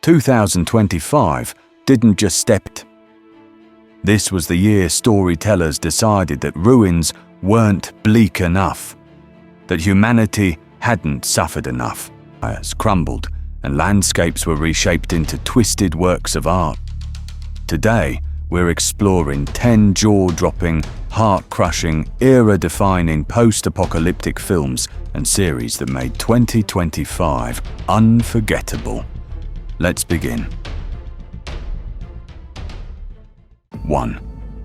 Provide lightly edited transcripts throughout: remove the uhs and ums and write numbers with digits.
2025 didn't just step it. This was the year storytellers decided that ruins weren't bleak enough, that humanity hadn't suffered enough. Empires crumbled and landscapes were reshaped into twisted works of art. Today, we're exploring 10 jaw-dropping, heart-crushing, era-defining post-apocalyptic films and series that made 2025 unforgettable. Let's begin. 1.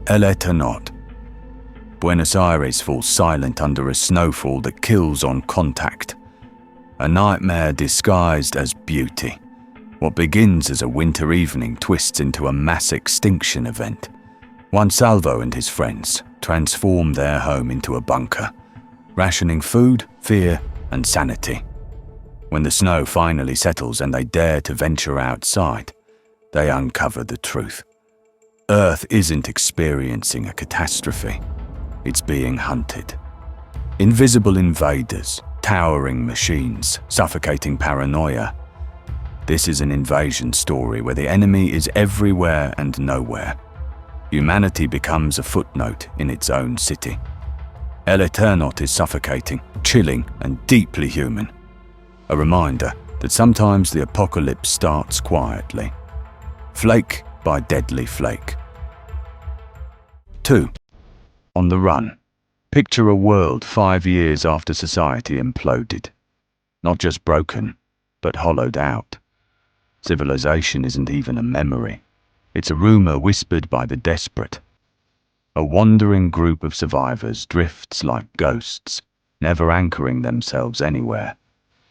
El Eternaut. Buenos Aires falls silent under a snowfall that kills on contact. A nightmare disguised as beauty. What begins as a winter evening twists into a mass extinction event. Juan Salvo and his friends transform their home into a bunker, rationing food, fear, and sanity. When the snow finally settles and they dare to venture outside, they uncover the truth. Earth isn't experiencing a catastrophe. It's being hunted. Invisible invaders, towering machines, suffocating paranoia. This is an invasion story where the enemy is everywhere and nowhere. Humanity becomes a footnote in its own city. El Eternaut is suffocating, chilling, and deeply human. A reminder that sometimes the apocalypse starts quietly. Flake by deadly flake. 2. On the Run. Picture a world 5 years after society imploded. Not just broken, but hollowed out. Civilization isn't even a memory. It's a rumor whispered by the desperate. A wandering group of survivors drifts like ghosts, never anchoring themselves anywhere,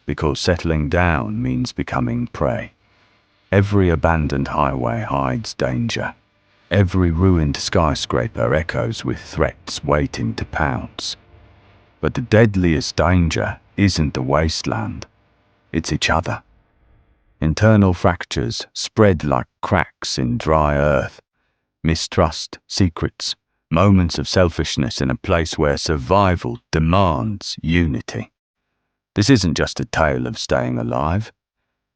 because settling down means becoming prey. Every abandoned highway hides danger. Every ruined skyscraper echoes with threats waiting to pounce. But the deadliest danger isn't the wasteland. It's each other. Internal fractures spread like cracks in dry earth. Mistrust, secrets, moments of selfishness in a place where survival demands unity. This isn't just a tale of staying alive.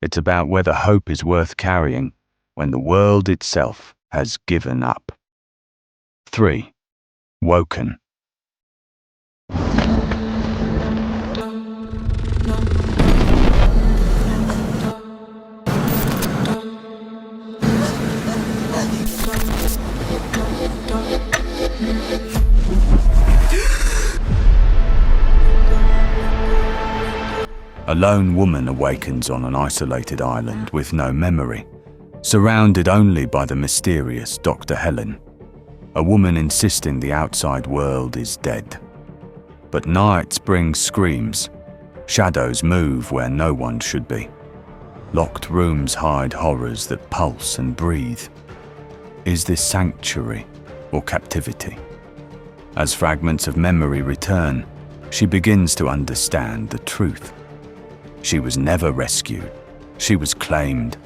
It's about whether hope is worth carrying when the world itself has given up. 3. Woken. A lone woman awakens on an isolated island with no memory, surrounded only by the mysterious Dr. Helen, a woman insisting the outside world is dead. But night brings screams. Shadows move where no one should be. Locked rooms hide horrors that pulse and breathe. Is this sanctuary or captivity? As fragments of memory return, she begins to understand the truth. She was never rescued. She was claimed.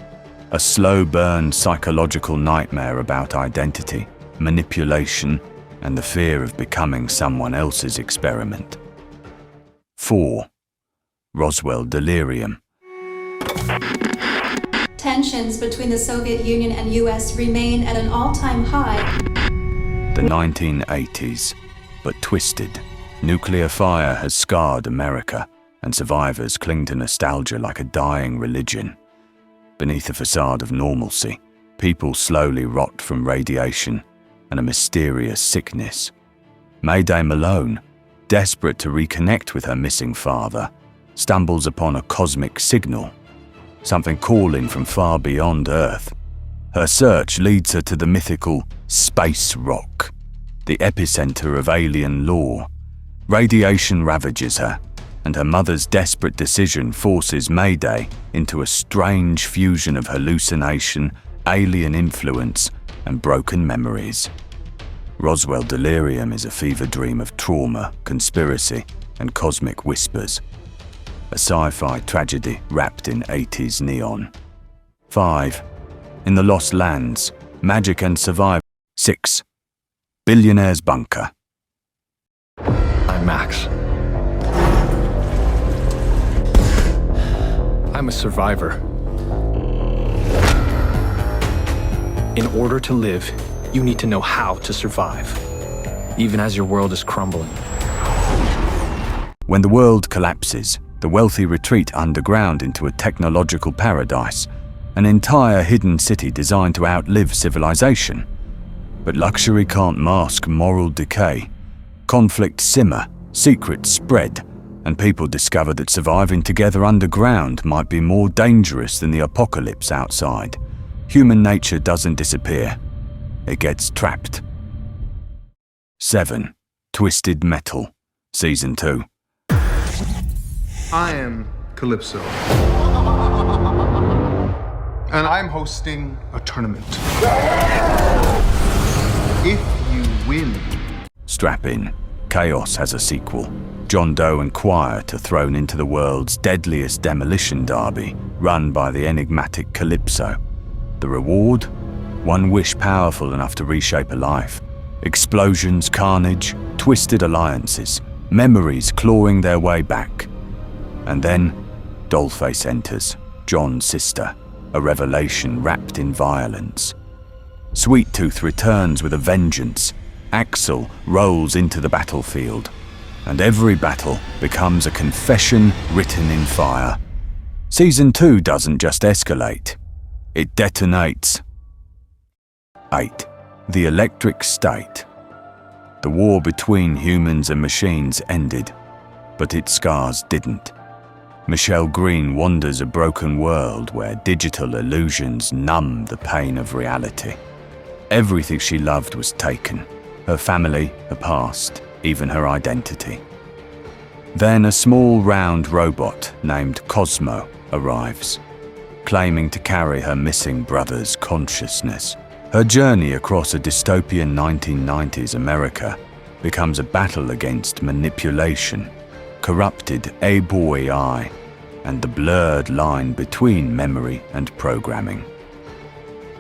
A slow-burn psychological nightmare about identity, manipulation, and the fear of becoming someone else's experiment. 4. Roswell Delirium. Tensions between the Soviet Union and US remain at an all-time high. The 1980s, but twisted. Nuclear fire has scarred America, and survivors cling to nostalgia like a dying religion. Beneath a facade of normalcy, people slowly rot from radiation and a mysterious sickness. Mayday Malone, desperate to reconnect with her missing father, stumbles upon a cosmic signal, something calling from far beyond Earth. Her search leads her to the mythical Space Rock, the epicenter of alien lore. Radiation ravages her, and her mother's desperate decision forces Mayday into a strange fusion of hallucination, alien influence, and broken memories. Roswell Delirium is a fever dream of trauma, conspiracy, and cosmic whispers. A sci-fi tragedy wrapped in 80s neon. 5. In the Lost Lands, Magic and Survival. 6. Billionaires Bunker. I'm Max. I'm a survivor. In order to live, you need to know how to survive, even as your world is crumbling. When the world collapses, the wealthy retreat underground into a technological paradise, an entire hidden city designed to outlive civilization. But luxury can't mask moral decay. Conflict simmer, secrets spread, and people discover that surviving together underground might be more dangerous than the apocalypse outside. Human nature doesn't disappear. It gets trapped. 7. Twisted Metal, Season 2. I am Calypso. And I'm hosting a tournament. If you win... Strap in. Chaos has a sequel. John Doe and Quiet are thrown into the world's deadliest demolition derby, run by the enigmatic Calypso. The reward? One wish powerful enough to reshape a life. Explosions, carnage, twisted alliances, memories clawing their way back. And then, Dollface enters, John's sister, a revelation wrapped in violence. Sweet Tooth returns with a vengeance. Axel rolls into the battlefield, and every battle becomes a confession written in fire. Season 2 doesn't just escalate, it detonates. 8. The Electric State. The war between humans and machines ended, but its scars didn't. Michelle Green wanders a broken world where digital illusions numb the pain of reality. Everything she loved was taken. Her family, her past, even her identity. Then a small round robot named Cosmo arrives, claiming to carry her missing brother's consciousness. Her journey across a dystopian 1990s America becomes a battle against manipulation, corrupted A-boy eye, and the blurred line between memory and programming.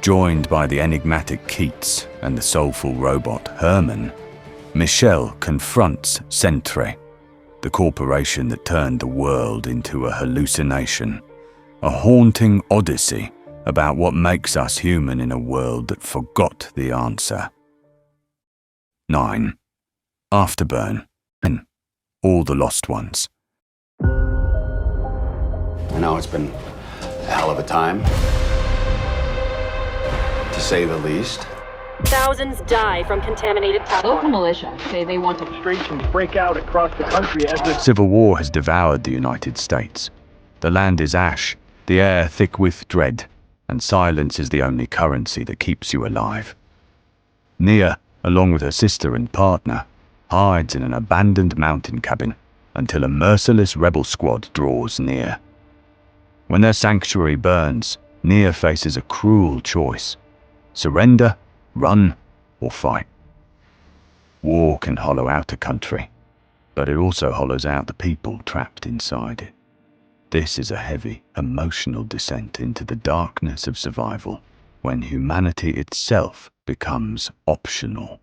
Joined by the enigmatic Keats and the soulful robot Herman, Michelle confronts Centre, the corporation that turned the world into a hallucination, a haunting odyssey about what makes us human in a world that forgot the answer. 9. Afterburn, and All the Lost Ones. I know it's been a hell of a time, to say the least. Thousands die from contaminated tap Local water. militia say they want to Demonstrations break out across the country as the Civil war has devoured the United States. The land is ash, the air thick with dread, and silence is the only currency that keeps you alive. Nia, along with her sister and partner, hides in an abandoned mountain cabin until a merciless rebel squad draws near. When their sanctuary burns, Nia faces a cruel choice: surrender, run, or fight. War can hollow out a country, but it also hollows out the people trapped inside it. This is a heavy, emotional descent into the darkness of survival, when humanity itself becomes optional.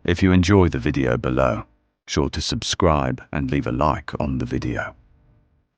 If you enjoy the video below, sure to subscribe and leave a like on the video.